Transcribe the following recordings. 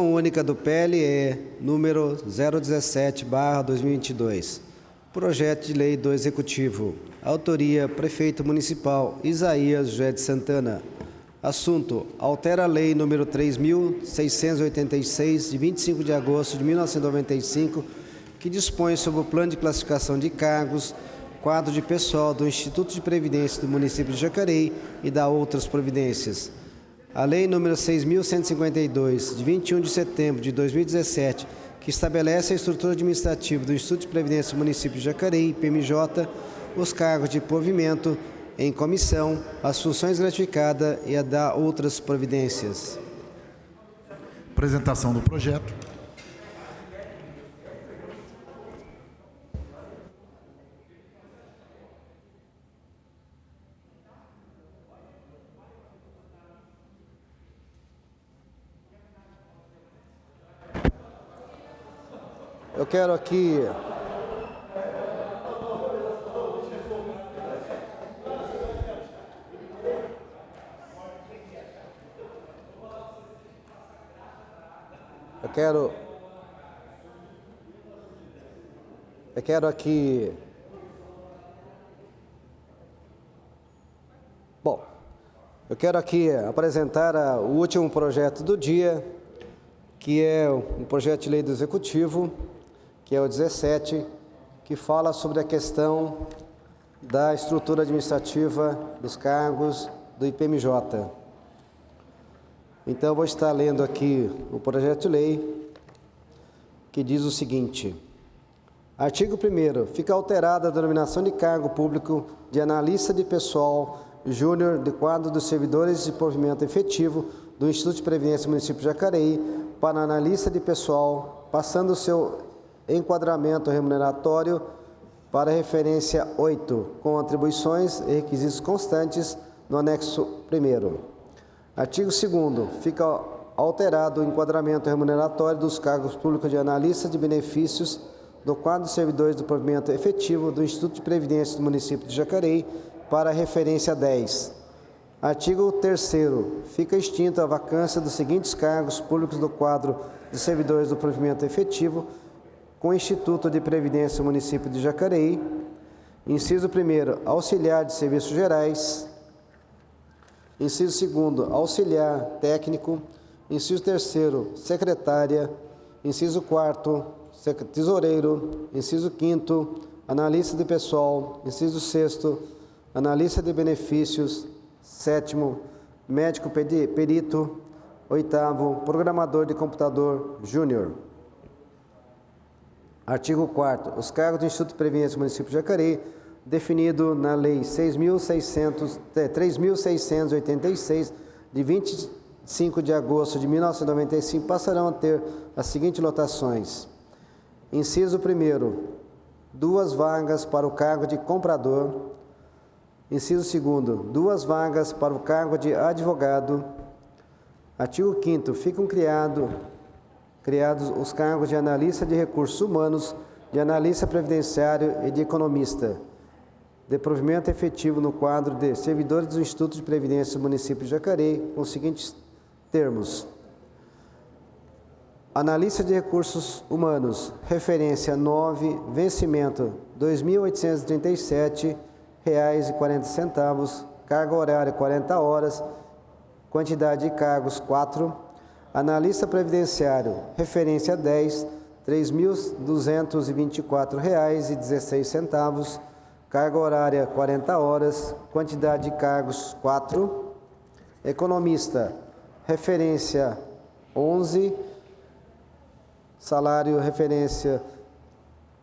Discussão única do PLE número 017/2022. Projeto de lei do Executivo. Autoria: Prefeito Municipal Isaías José de Santana. Assunto: altera a lei número 3.686, de 25 de agosto de 1995, que dispõe sobre o plano de classificação de cargos, quadro de pessoal do Instituto de Previdência do município de Jacareí e da outras providências. A lei número 6.152, de 21 de setembro de 2017, que estabelece a estrutura administrativa do Instituto de Previdência do município de Jacareí, PMJ, os cargos de provimento em comissão, as funções gratificadas e a da outras providências. Apresentação do projeto. Eu quero aqui apresentar o último projeto do dia, que é um projeto de lei do Executivo, que é o 17, que fala sobre a questão da estrutura administrativa dos cargos do IPMJ. Então, eu vou estar lendo aqui o projeto de lei, que diz o seguinte: artigo 1º. Fica alterada a denominação de cargo público de analista de pessoal júnior de quadro dos servidores de provimento efetivo do Instituto de Previdência do município de Jacareí para analista de pessoal, passando o seu enquadramento remuneratório para referência 8, com atribuições e requisitos constantes no anexo 1º. Artigo 2º. Fica alterado o enquadramento remuneratório dos cargos públicos de analista de benefícios do quadro de servidores do provimento efetivo do Instituto de Previdência do município de Jacareí para referência 10. Artigo 3º. Fica extinta a vacância dos seguintes cargos públicos do quadro de servidores do provimento efetivo com o Instituto de Previdência do município de Jacareí. Inciso 1º, auxiliar de serviços gerais. Inciso 2º, auxiliar técnico. Inciso 3º, secretária. Inciso 4º, tesoureiro. Inciso 5º, analista de pessoal. Inciso 6º, analista de benefícios. 7º, médico perito. 8º, programador de computador júnior. Artigo 4º. Os cargos do Instituto de Previdência do município de Jacareí, definido na Lei 3.686, de 25 de agosto de 1995, passarão a ter as seguintes lotações. Inciso 1º, 2 vagas para o cargo de comprador. Inciso 2º, 2 vagas para o cargo de advogado. Artigo 5º. Ficam criados os cargos de analista de recursos humanos, de analista previdenciário e de economista, de provimento efetivo no quadro de servidores do Instituto de Previdência do município de Jacareí, com os seguintes termos: analista de recursos humanos, referência 9, vencimento R$ 2.837,40, carga horária 40 horas, quantidade de cargos 4. Analista previdenciário, referência 10, R$ 3.224,16, carga horária 40 horas, quantidade de cargos 4. Economista, referência 11, salário referência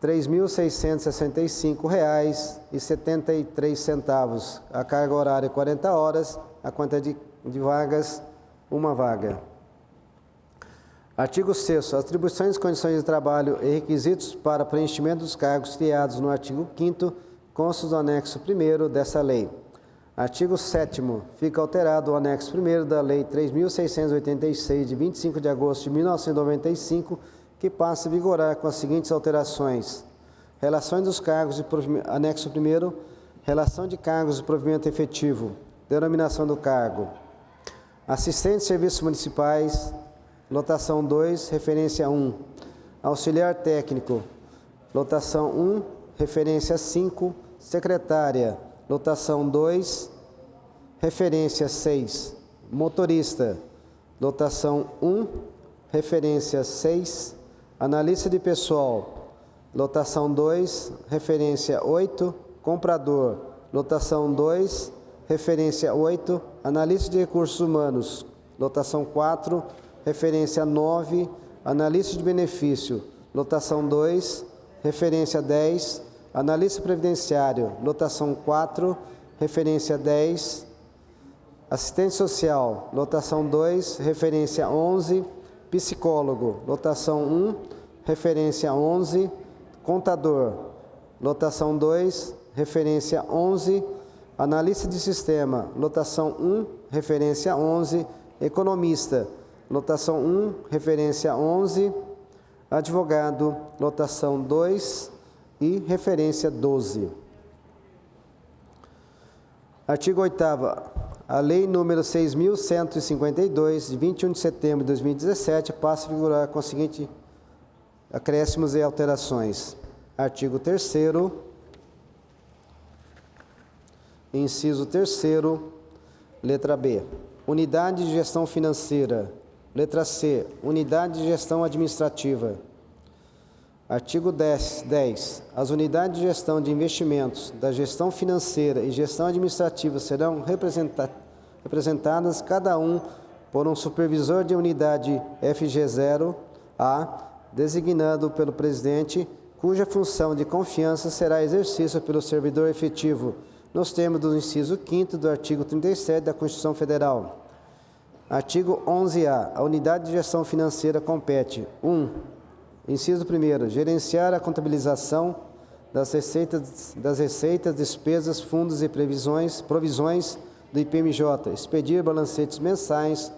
R$ 3.665,73, a carga horária 40 horas, a quantidade de vagas 1 vaga. Artigo 6º. Atribuições, condições de trabalho e requisitos para preenchimento dos cargos criados no artigo 5º constam do anexo 1º dessa lei. Artigo 7º. Fica alterado o anexo 1º da Lei 3.686, de 25 de agosto de 1995, que passa a vigorar com as seguintes alterações: relações dos cargos de provimento, anexo 1º, relação de cargos de provimento efetivo, denominação do cargo, assistente de serviços municipais, lotação 2, referência 1. Auxiliar técnico, lotação 1, referência 5. Secretária, lotação 2, referência 6. Motorista, lotação 1, referência 6. Analista de pessoal, lotação 2, referência 8. Comprador, lotação 2, referência 8. Analista de recursos humanos, lotação 4, referência 9. Analista de benefício, lotação 2, referência 10. Analista previdenciário, lotação 4, referência 10. Assistente social, lotação 2, referência 11. Psicólogo, lotação 1, referência 11. Contador, lotação 2, referência 11. Analista de sistema, lotação 1, referência 11. Economista, lotação 1, referência 11. Advogado, lotação 2 e referência 12. Artigo 8º. A Lei número 6.152, de 21 de setembro de 2017, passa a vigorar com os seguintes acréscimos e alterações. Artigo 3º. Inciso 3º, letra B. Unidade de gestão financeira. Letra C. Unidade de gestão administrativa. Artigo 10. As unidades de gestão de investimentos, da gestão financeira e gestão administrativa serão representadas cada um por um supervisor de unidade FG0A, designado pelo presidente, cuja função de confiança será exercida pelo servidor efetivo, nos termos do inciso 5º do artigo 37 da Constituição Federal. Artigo 11A. A unidade de gestão financeira compete: 1. Inciso 1º. Gerenciar a contabilização das receitas, despesas, fundos e provisões do IPMJ, expedir balancetes mensais,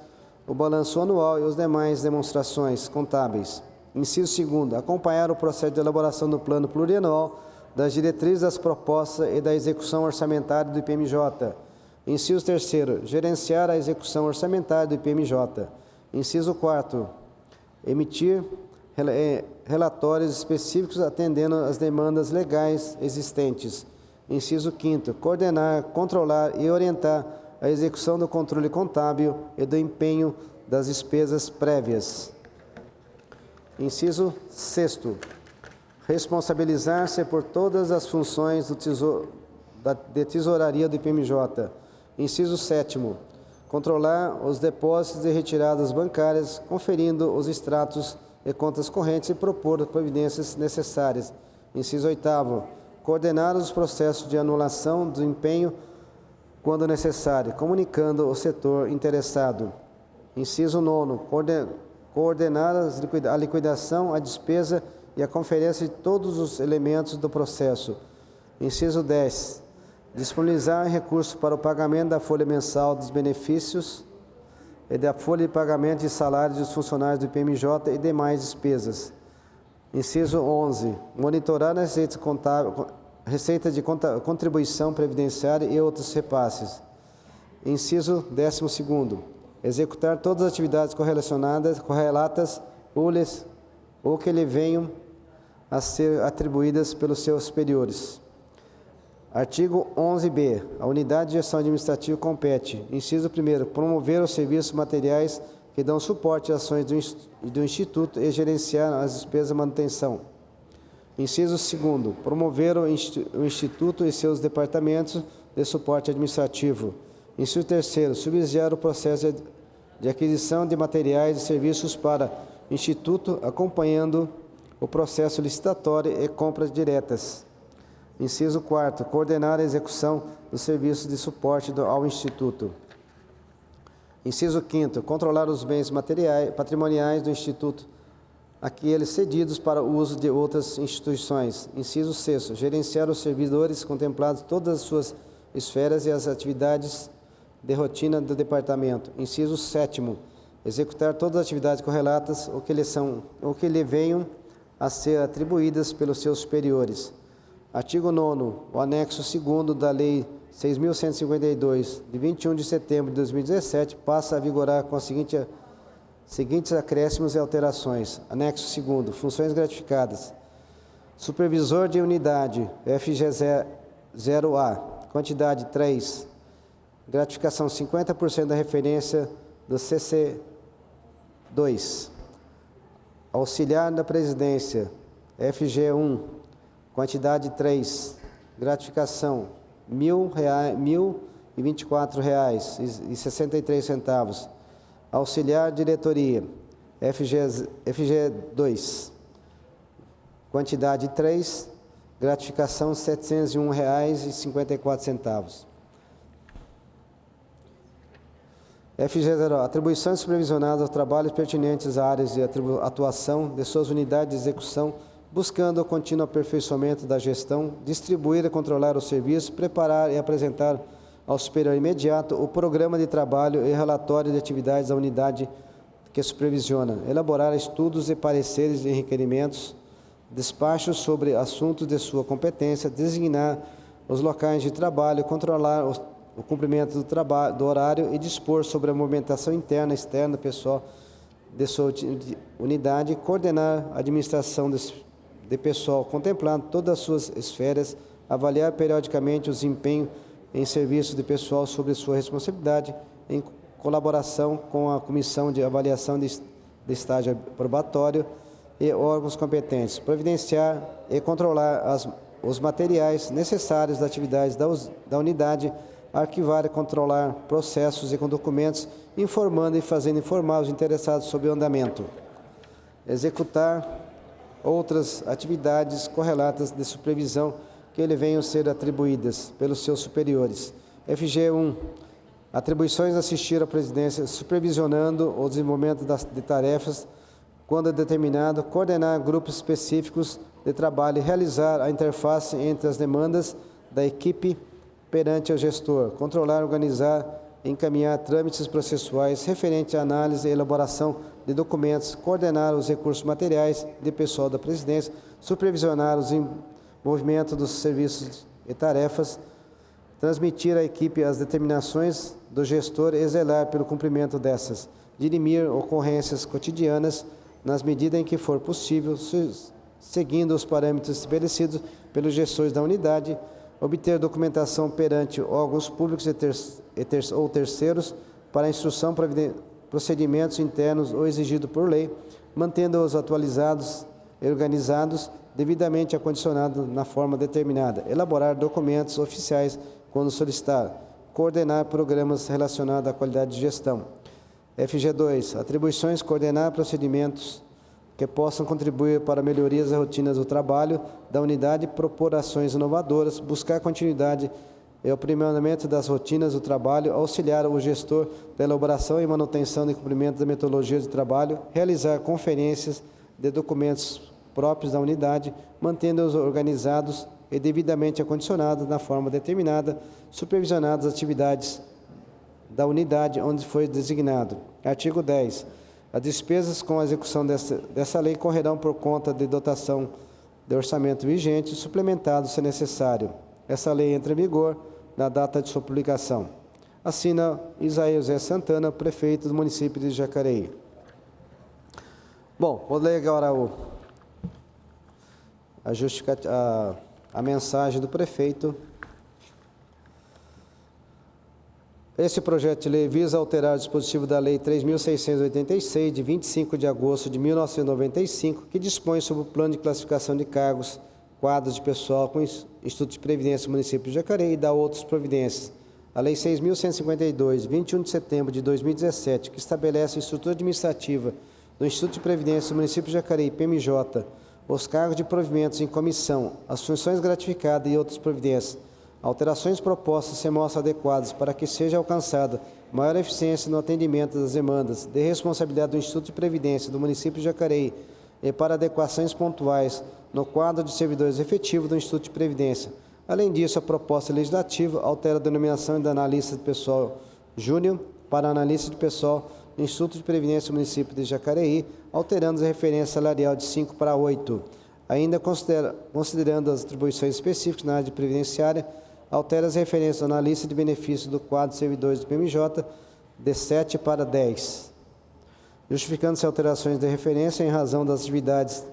o balanço anual e os demais demonstrações contábeis. Inciso 2º. Acompanhar o processo de elaboração do plano plurianual, das diretrizes das propostas e da execução orçamentária do IPMJ. Inciso 3º. Gerenciar a execução orçamentária do IPMJ. Inciso 4º. Emitir relatórios específicos atendendo às demandas legais existentes. Inciso 5º. Coordenar, controlar e orientar a execução do controle contábil e do empenho das despesas prévias. Inciso 6º. Responsabilizar-se por todas as funções de tesouraria do IPMJ. Inciso 7º. Controlar os depósitos e retiradas bancárias, conferindo os extratos e contas correntes e propor providências necessárias. Inciso 8º. Coordenar os processos de anulação do empenho quando necessário, comunicando o setor interessado. Inciso 9º. Coordenar a liquidação, a despesa e a conferência de todos os elementos do processo. Inciso 10. Disponibilizar recursos para o pagamento da folha mensal dos benefícios e da folha de pagamento de salários dos funcionários do IPMJ e demais despesas. Inciso 11. Monitorar as receitas de contribuição previdenciária e outros repasses. Inciso 12º. Executar todas as atividades correlatas ou que lhe venham a ser atribuídas pelos seus superiores. Artigo 11b. A unidade de gestão administrativa compete: inciso 1º, promover os serviços materiais que dão suporte às ações do Instituto e gerenciar as despesas de manutenção. Inciso 2º, promover o Instituto e seus departamentos de suporte administrativo. Inciso 3º, subsidiar o processo de aquisição de materiais e serviços para o Instituto, acompanhando o processo licitatório e compras diretas. Inciso 4º, coordenar a execução dos serviços de suporte ao Instituto. Inciso 5º, controlar os bens patrimoniais do Instituto, aqueles cedidos para o uso de outras instituições. Inciso 6º, gerenciar os servidores contemplados todas as suas esferas e as atividades de rotina do Departamento. Inciso 7º, executar todas as atividades correlatas ou que lhe venham a ser atribuídas pelos seus superiores. Artigo 9º. O anexo 2º da Lei 6.152, de 21 de setembro de 2017, passa a vigorar com os seguintes Seguintes acréscimos e alterações. Anexo 2º, funções gratificadas. Supervisor de unidade, FG0A, quantidade 3, gratificação 50% da referência do CC2. Auxiliar da presidência, FG1, quantidade 3, gratificação R$ 1.024,63. Auxiliar diretoria, FG2, quantidade 3, gratificação R$ 701,54. FG0, atribuições supervisionadas aos trabalhos pertinentes a áreas de atuação de suas unidades de execução, buscando o contínuo aperfeiçoamento da gestão, distribuir e controlar os serviços, preparar e apresentar ao superior imediato o programa de trabalho e relatório de atividades da unidade que supervisiona, elaborar estudos e pareceres e requerimentos, despachos sobre assuntos de sua competência, designar os locais de trabalho, controlar o cumprimento do horário e dispor sobre a movimentação interna e externa pessoal de sua unidade, coordenar a administração de pessoal, contemplando todas as suas esferas, avaliar periodicamente o desempenho em serviços de pessoal sobre sua responsabilidade, em colaboração com a Comissão de Avaliação de Estágio Probatório e órgãos competentes, providenciar e controlar os materiais necessários das atividades da unidade, arquivar e controlar processos e com documentos, informando e fazendo informar os interessados sobre o andamento. Executar outras atividades correlatas de supervisão que lhe venham a ser atribuídas pelos seus superiores. FG1. Atribuições: assistir à presidência, supervisionando o desenvolvimento de tarefas, quando determinado, coordenar grupos específicos de trabalho e realizar a interface entre as demandas da equipe perante o gestor, controlar, organizar e encaminhar trâmites processuais referentes à análise e elaboração de documentos, coordenar os recursos materiais de pessoal da presidência, supervisionar os envolvimentos dos serviços e tarefas, transmitir à equipe as determinações do gestor e zelar pelo cumprimento dessas, dirimir ocorrências cotidianas nas medidas em que for possível, seguindo os parâmetros estabelecidos pelos gestores da unidade, obter documentação perante órgãos públicos ou terceiros para instrução, procedimentos internos ou exigido por lei, mantendo-os atualizados e organizados, devidamente acondicionados na forma determinada, elaborar documentos oficiais quando solicitar, coordenar programas relacionados à qualidade de gestão. FG2. Atribuições: coordenar procedimentos que possam contribuir para melhorias das rotinas do trabalho da unidade, propor ações inovadoras, buscar continuidade e aprimoramento das rotinas do trabalho, auxiliar o gestor da elaboração e manutenção e cumprimento da metodologia de trabalho, realizar conferências de documentos próprios da unidade, mantendo-os organizados e devidamente acondicionados na forma determinada, supervisionadas as atividades da unidade onde foi designado. Artigo 10. As despesas com a execução dessa lei correrão por conta de dotação de orçamento vigente, suplementado se necessário. Essa lei entra em vigor na data de sua publicação. Assina Isaías José Santana, prefeito do município de Jacareí. Bom, vou ler agora a mensagem do prefeito. Esse projeto de lei visa alterar o dispositivo da Lei 3.686, de 25 de agosto de 1995, que dispõe sobre o plano de classificação de cargos, quadros de pessoal com Instituto de Previdência do município de Jacareí e dá outras providências. A Lei 6.152, de 21 de setembro de 2017, que estabelece a estrutura administrativa do Instituto de Previdência do município de Jacareí, PMJ, os cargos de provimentos em comissão, as funções gratificadas e outras providências. Alterações propostas se mostram adequadas para que seja alcançada maior eficiência no atendimento das demandas de responsabilidade do Instituto de Previdência do município de Jacareí e para adequações pontuais no quadro de servidores efetivos do Instituto de Previdência. Além disso, a proposta legislativa altera a denominação da analista de pessoal júnior para analista de pessoal do Instituto de Previdência do município de Jacareí, alterando a referência salarial de 5 para 8. Ainda considerando as atribuições específicas na área de previdenciária, altera as referências na lista de benefícios do quadro de servidores do PMJ de 7 para 10. justificando-se alterações de referência em razão das atividades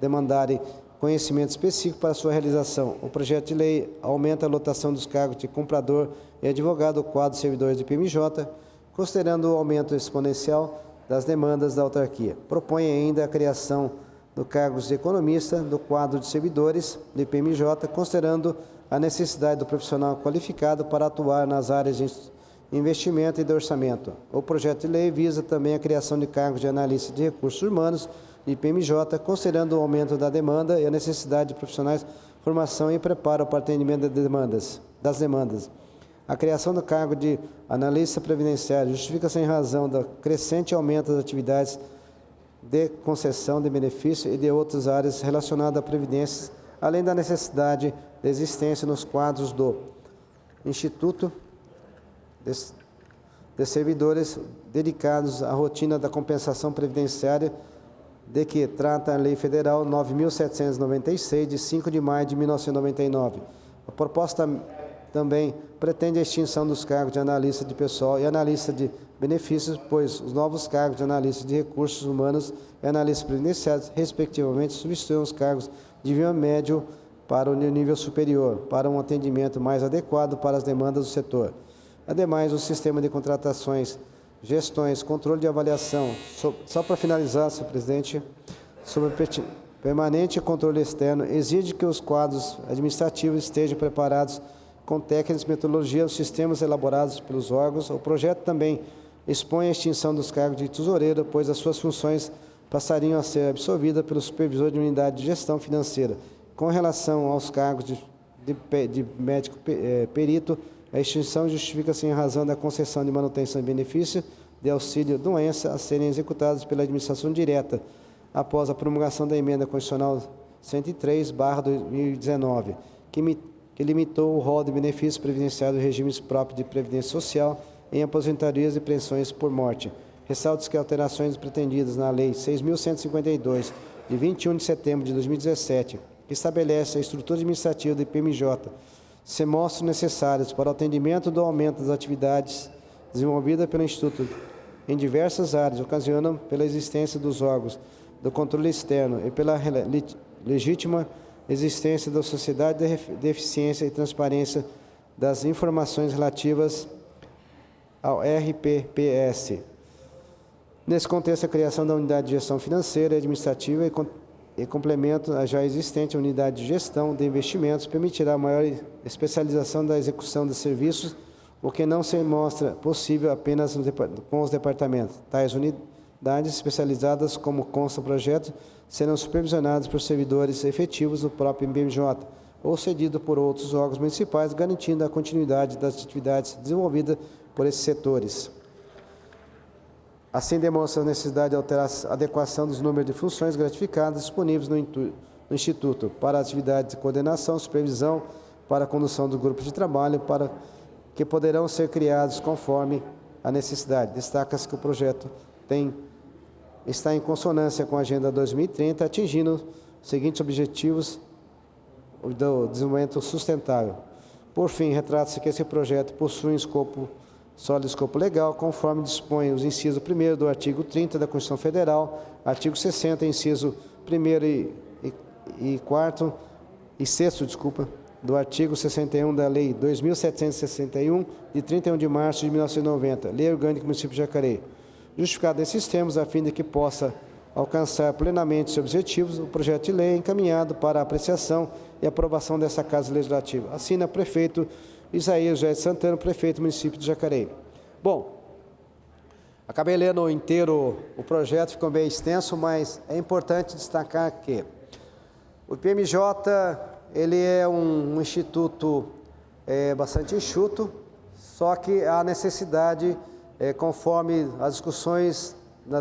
demandarem conhecimento específico para sua realização. O projeto de lei aumenta a lotação dos cargos de comprador e advogado do quadro de servidores do PMJ, considerando o aumento exponencial das demandas da autarquia. Propõe ainda a criação do cargo de economista do quadro de servidores do PMJ, considerando a necessidade do profissional qualificado para atuar nas áreas de investimento e de orçamento. O projeto de lei visa também a criação de cargos de analista de recursos humanos de PMJ, considerando o aumento da demanda e a necessidade de profissionais, formação e preparo para atendimento das demandas. A criação do cargo de analista previdenciário justifica-se em razão do crescente aumento das atividades de concessão de benefício e de outras áreas relacionadas à previdência, além da necessidade de existência nos quadros do Instituto de servidores dedicados à rotina da compensação previdenciária, de que trata a Lei Federal 9.796, de 5 de maio de 1999. A proposta também pretende a extinção dos cargos de analista de pessoal e analista de benefícios, pois os novos cargos de analista de recursos humanos e analista previdenciários, respectivamente, substituem os cargos de nível médio para o nível superior, para um atendimento mais adequado para as demandas do setor. Ademais, o sistema de contratações, gestões, controle de avaliação, só para finalizar, senhor presidente, sobre permanente controle externo, exige que os quadros administrativos estejam preparados com técnicas, metodologia, os sistemas elaborados pelos órgãos. O projeto também expõe a extinção dos cargos de tesoureiro, pois as suas funções passariam a ser absorvidas pelo supervisor de unidade de gestão financeira. Com relação aos cargos de médico perito, a extinção justifica-se em razão da concessão de manutenção de benefício de auxílio-doença a serem executados pela administração direta, após a promulgação da emenda constitucional 103/2019, que limitou o rol de benefícios previdenciários e regimes próprios de previdência social em aposentadorias e pensões por morte. Ressalta-se que alterações pretendidas na Lei 6.152, de 21 de setembro de 2017, que estabelece a estrutura administrativa do IPMJ, se mostram necessárias para o atendimento do aumento das atividades desenvolvidas pelo Instituto em diversas áreas, ocasionam pela existência dos órgãos do controle externo e pela legítima existência da sociedade de eficiência e transparência das informações relativas ao RPPS. Nesse contexto, a criação da unidade de gestão financeira e administrativa e complemento à já existente unidade de gestão de investimentos permitirá maior especialização da execução de serviços, o que não se mostra possível apenas com os departamentos. Tais unidades especializadas, como consta o projeto, serão supervisionadas por servidores efetivos do próprio IPMJ ou cedidos por outros órgãos municipais, garantindo a continuidade das atividades desenvolvidas por esses setores. Assim, demonstra a necessidade de adequação dos números de funções gratificadas disponíveis no Instituto para atividades de coordenação, supervisão, para a condução dos grupos de trabalho, para que poderão ser criados conforme a necessidade. Destaca-se que o projeto está em consonância com a Agenda 2030, atingindo os seguintes objetivos do desenvolvimento sustentável. Por fim, retrata-se que esse projeto possui um sólido escopo legal, conforme dispõe os incisos 1º do artigo 30 da Constituição Federal, artigo 60, inciso 1º e 4º e 6º, do artigo 61 da Lei 2.761, de 31 de março de 1990, Lei Orgânica do Município de Jacareí. Justificado esses termos, a fim de que possa alcançar plenamente seus objetivos, o projeto de lei é encaminhado para a apreciação e aprovação dessa Casa Legislativa. Assina prefeito Isaías José de Santana, prefeito do município de Jacareí. Bom, acabei lendo inteiro o projeto, ficou bem extenso, mas é importante destacar que o IPMJ, ele é um instituto bastante enxuto, só que há necessidade, conforme as discussões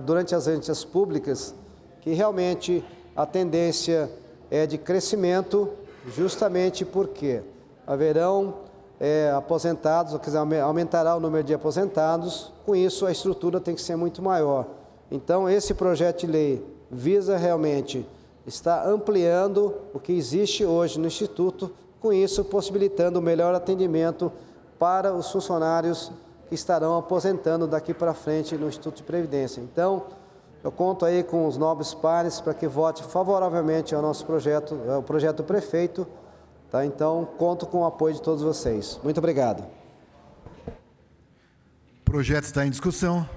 durante as audiências públicas, que realmente a tendência é de crescimento, justamente porque haverão aposentados, ou quiser, aumentará o número de aposentados, com isso a estrutura tem que ser muito maior. Então, esse projeto de lei visa realmente estar ampliando o que existe hoje no Instituto, com isso possibilitando o melhor atendimento para os funcionários que estarão aposentando daqui para frente no Instituto de Previdência. Então, Eu conto aí com os nobres pares para que vote favoravelmente ao nosso projeto, ao projeto do prefeito, tá? Então, conto com o apoio de todos vocês. Muito obrigado. O projeto está em discussão.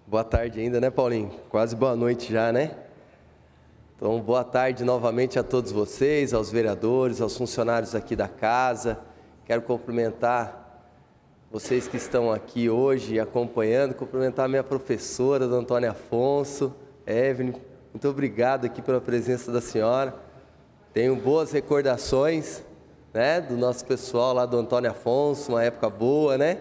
Boa tarde ainda, né, Paulinho? Quase boa noite já, né? Então, boa tarde novamente a todos vocês, aos vereadores, aos funcionários aqui da casa. Quero cumprimentar vocês que estão aqui hoje acompanhando, cumprimentar a minha professora, Dona Antônia Afonso, Evelyn. Muito obrigado aqui pela presença da senhora. Tenho boas recordações, né, do nosso pessoal lá do Antônio Afonso, uma época boa, né?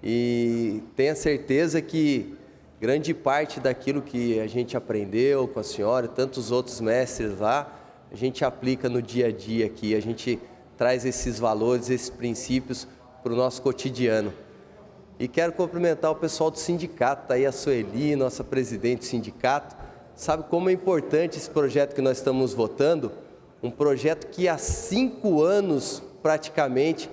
E tenho a certeza que grande parte daquilo que a gente aprendeu com a senhora e tantos outros mestres lá, a gente aplica no dia a dia aqui, a gente traz esses valores, esses princípios para o nosso cotidiano. E quero cumprimentar o pessoal do sindicato, está aí a Sueli, nossa presidente do sindicato. Sabe como é importante esse projeto que nós estamos votando? Um projeto que há 5 anos praticamente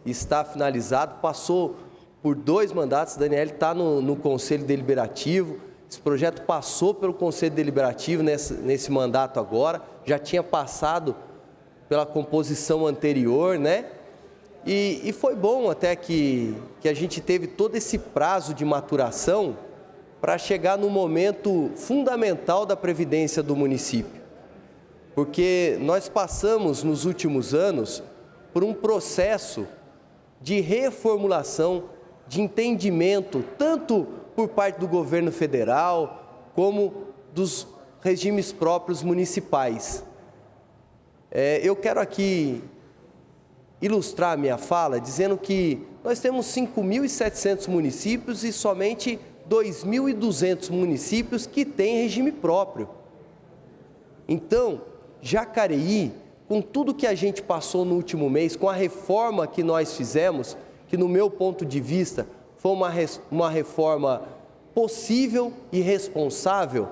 está finalizado, passou por 2 mandatos. Daniel está no Conselho Deliberativo. Esse projeto passou pelo Conselho Deliberativo nesse mandato agora, já tinha passado pela composição anterior, né? E foi bom até que a gente teve todo esse prazo de maturação para chegar no momento fundamental da previdência do município. Porque nós passamos nos últimos anos por um processo de reformulação, de entendimento, tanto por parte do governo federal, como dos regimes próprios municipais. Eu quero aqui ilustrar a minha fala dizendo que nós temos 5.700 municípios e somente 2.200 municípios que têm regime próprio. Então, Jacareí, com tudo que a gente passou no último mês, com a reforma que nós fizemos, que no meu ponto de vista foi uma reforma possível e responsável,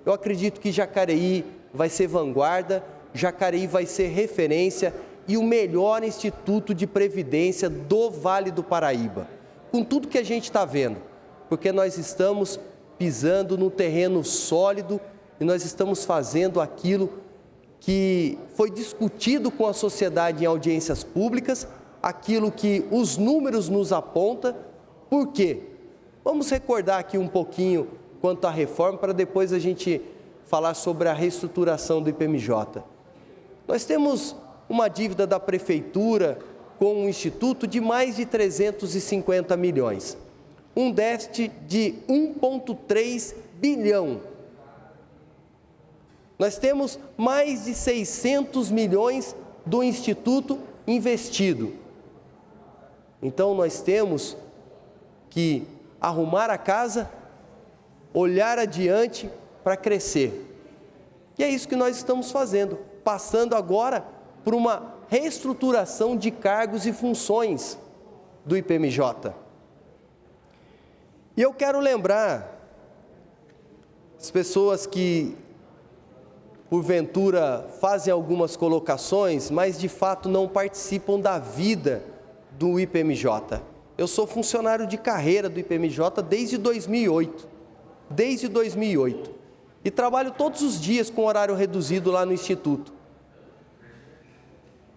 eu acredito que Jacareí vai ser vanguarda, Jacareí vai ser referência e o melhor instituto de previdência do Vale do Paraíba. Com tudo que a gente está vendo, porque nós estamos pisando no terreno sólido e nós estamos fazendo aquilo que foi discutido com a sociedade em audiências públicas, aquilo que os números nos apontam. Por quê? Vamos recordar aqui um pouquinho quanto à reforma, para depois a gente falar sobre a reestruturação do IPMJ. Nós temos uma dívida da Prefeitura com o Instituto de mais de 350 milhões. Um déficit de 1,3 bilhão. Nós temos mais de 600 milhões do Instituto investido. Então, nós temos que arrumar a casa, olhar adiante para crescer. E é isso que nós estamos fazendo, passando agora por uma reestruturação de cargos e funções do IPMJ. E eu quero lembrar as pessoas que, porventura, fazem algumas colocações, mas de fato não participam da vida do IPMJ. Eu sou funcionário de carreira do IPMJ desde 2008. Desde 2008. E trabalho todos os dias com horário reduzido lá no Instituto.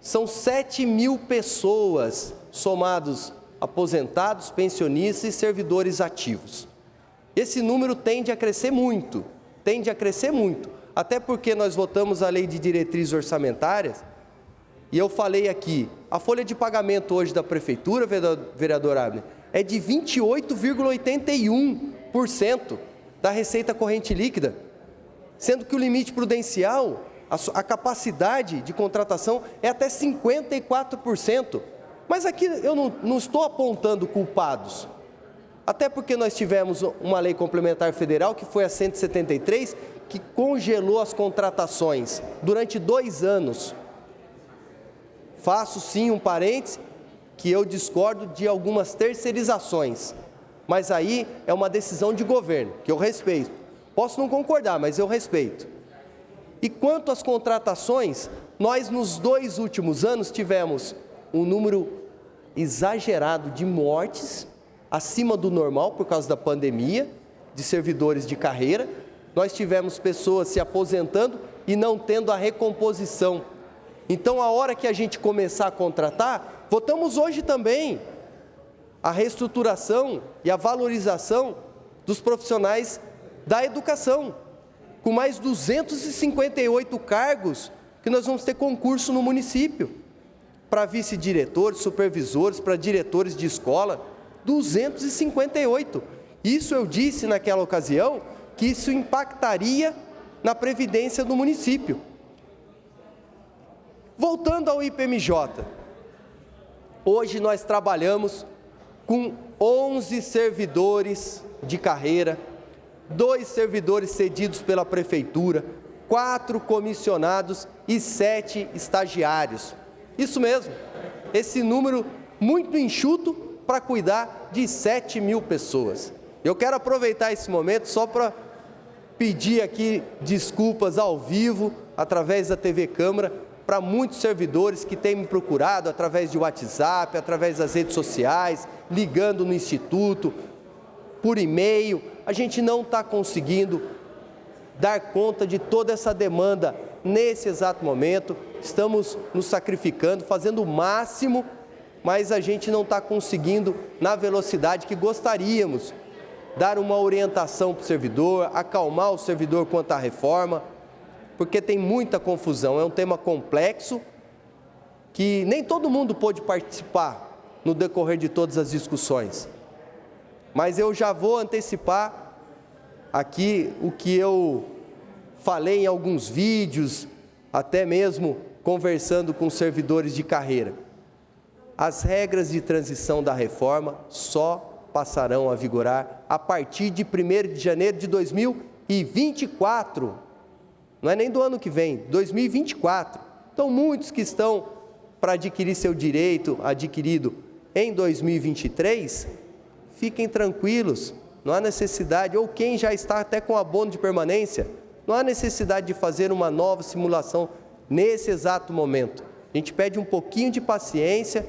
São 7.000 pessoas, somados aposentados, pensionistas e servidores ativos. Esse número tende a crescer muito, até porque nós votamos a Lei de Diretrizes Orçamentárias, e eu falei aqui, a folha de pagamento hoje da Prefeitura, vereador Abner, é de 28,81% da receita corrente líquida, sendo que o limite prudencial, a capacidade de contratação é até 54%. Mas aqui eu não estou apontando culpados, até porque nós tivemos uma lei complementar federal, que foi a 173, que congelou as contratações durante 2 anos. Faço sim um parênteses, que eu discordo de algumas terceirizações, mas aí é uma decisão de governo, que eu respeito. Posso não concordar, mas eu respeito. E quanto às contratações, nós nos 2 últimos anos tivemos um número exagerado de mortes, acima do normal por causa da pandemia, de servidores de carreira. Nós tivemos pessoas se aposentando e não tendo a recomposição. Então, a hora que a gente começar a contratar, votamos hoje também a reestruturação e a valorização dos profissionais da educação, com mais 258 cargos que nós vamos ter concurso no município, para vice-diretores, supervisores, para diretores de escola, 258. Isso eu disse naquela ocasião, que isso impactaria na previdência do município. Voltando ao IPMJ, hoje nós trabalhamos com 11 servidores de carreira, 2 servidores cedidos pela prefeitura, 4 comissionados e 7 estagiários. Isso mesmo, esse número muito enxuto para cuidar de 7.000 pessoas. Eu quero aproveitar esse momento só para pedir aqui desculpas ao vivo, através da TV Câmara, para muitos servidores que têm me procurado através de WhatsApp, através das redes sociais, ligando no Instituto, por e-mail. A gente não está conseguindo dar conta de toda essa demanda nesse exato momento. Estamos nos sacrificando, fazendo o máximo, mas a gente não está conseguindo na velocidade que gostaríamos, dar uma orientação para o servidor, acalmar o servidor quanto à reforma, porque tem muita confusão, é um tema complexo, que nem todo mundo pôde participar no decorrer de todas as discussões. Mas eu já vou antecipar aqui o que eu falei em alguns vídeos, até mesmo conversando com servidores de carreira. As regras de transição da reforma só passarão a vigorar a partir de 1º de janeiro de 2024. Não é nem do ano que vem, 2024. Então, muitos que estão para adquirir seu direito adquirido em 2023, fiquem tranquilos, não há necessidade, ou quem já está até com abono de permanência, não há necessidade de fazer uma nova simulação nesse exato momento. A gente pede um pouquinho de paciência,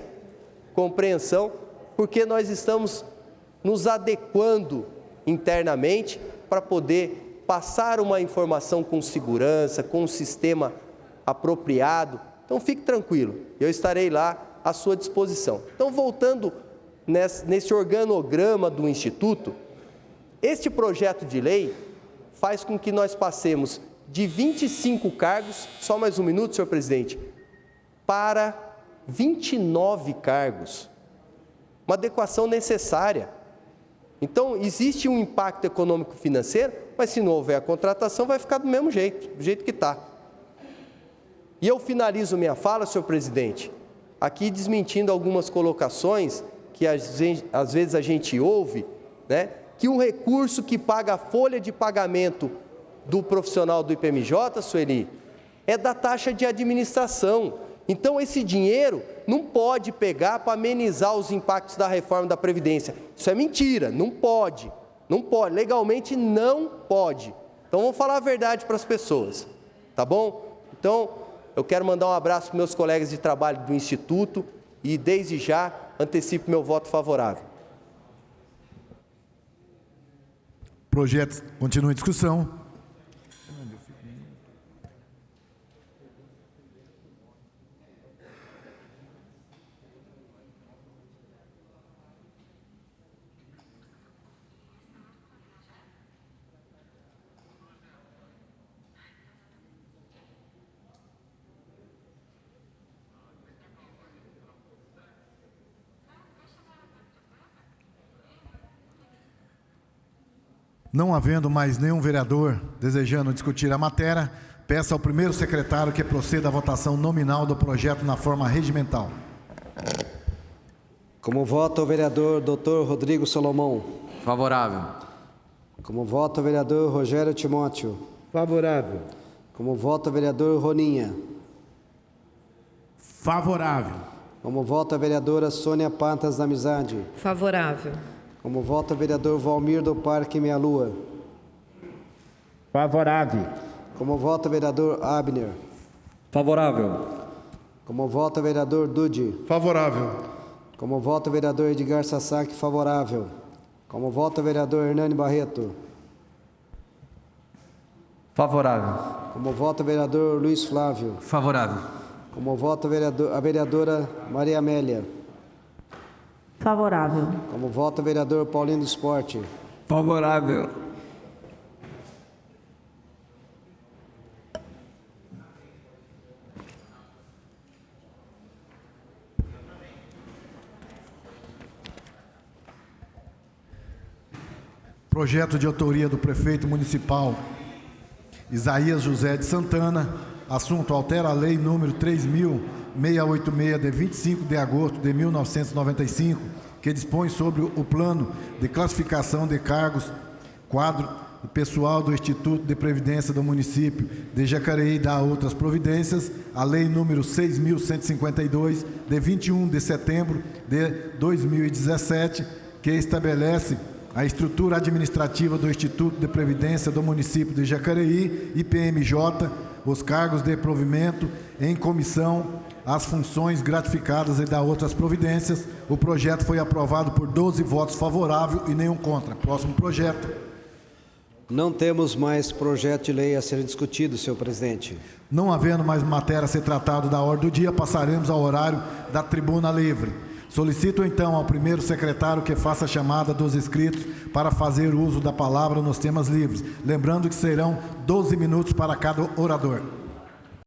compreensão, porque nós estamos nos adequando internamente para poder passar uma informação com segurança, com um sistema apropriado. Então, fique tranquilo, eu estarei lá à sua disposição. Então, voltando nesse organograma do Instituto, este projeto de lei faz com que nós passemos de 25 cargos, só mais um minuto, senhor presidente, para 29 cargos. Uma adequação necessária. Então, existe um impacto econômico-financeiro, mas se não houver a contratação, vai ficar do mesmo jeito, do jeito que está. E eu finalizo minha fala, senhor presidente, aqui desmentindo algumas colocações que às vezes a gente ouve, né, que um recurso que paga a folha de pagamento do profissional do IPMJ, Sueli, é da taxa de administração. Então, esse dinheiro não pode pegar para amenizar os impactos da reforma da Previdência. Isso é mentira, não pode, não pode, legalmente não pode. Então, vamos falar a verdade para as pessoas, tá bom? Então, eu quero mandar um abraço para meus colegas de trabalho do Instituto e, desde já, antecipo meu voto favorável. O projeto continua em discussão. Não havendo mais nenhum vereador desejando discutir a matéria, peço ao primeiro secretário que proceda à votação nominal do projeto na forma regimental. Como voto o vereador Dr. Rodrigo Salomão. Favorável. Como voto o vereador Rogério Timóteo. Favorável. Como voto o vereador Roninha. Favorável. Como voto a vereadora Sônia Pantas da Amizade. Favorável. Como voto o vereador Valmir do Parque Meia Lua. Favorável. Como voto o vereador Abner. Favorável. Como voto o vereador Dude. Favorável. Como voto o vereador Edgar Sasaki, favorável. Como voto o vereador Hernani Barreto. Favorável. Como voto o vereador Luiz Flávio. Favorável. Como voto a vereadora Maria Amélia. Favorável. Como voto o vereador Paulinho do Esporte. Favorável. Projeto de autoria do prefeito municipal Isaías José de Santana. Assunto: altera a lei número 3.686 de 25 de agosto de 1995, que dispõe sobre o plano de classificação de cargos, quadro pessoal do Instituto de Previdência do município de Jacareí e dá outras providências. A lei número 6.152 de 21 de setembro de 2017, que estabelece a estrutura administrativa do Instituto de Previdência do município de Jacareí, IPMJ, os cargos de provimento em comissão, as funções gratificadas e dá outras providências. O projeto foi aprovado por 12 votos favoráveis e nenhum contra. Próximo projeto. Não temos mais projeto de lei a ser discutido, senhor presidente. Não havendo mais matéria a ser tratada da ordem do dia, passaremos ao horário da tribuna livre. Solicito então ao primeiro secretário que faça a chamada dos inscritos para fazer uso da palavra nos temas livres, lembrando que serão 12 minutos para cada orador.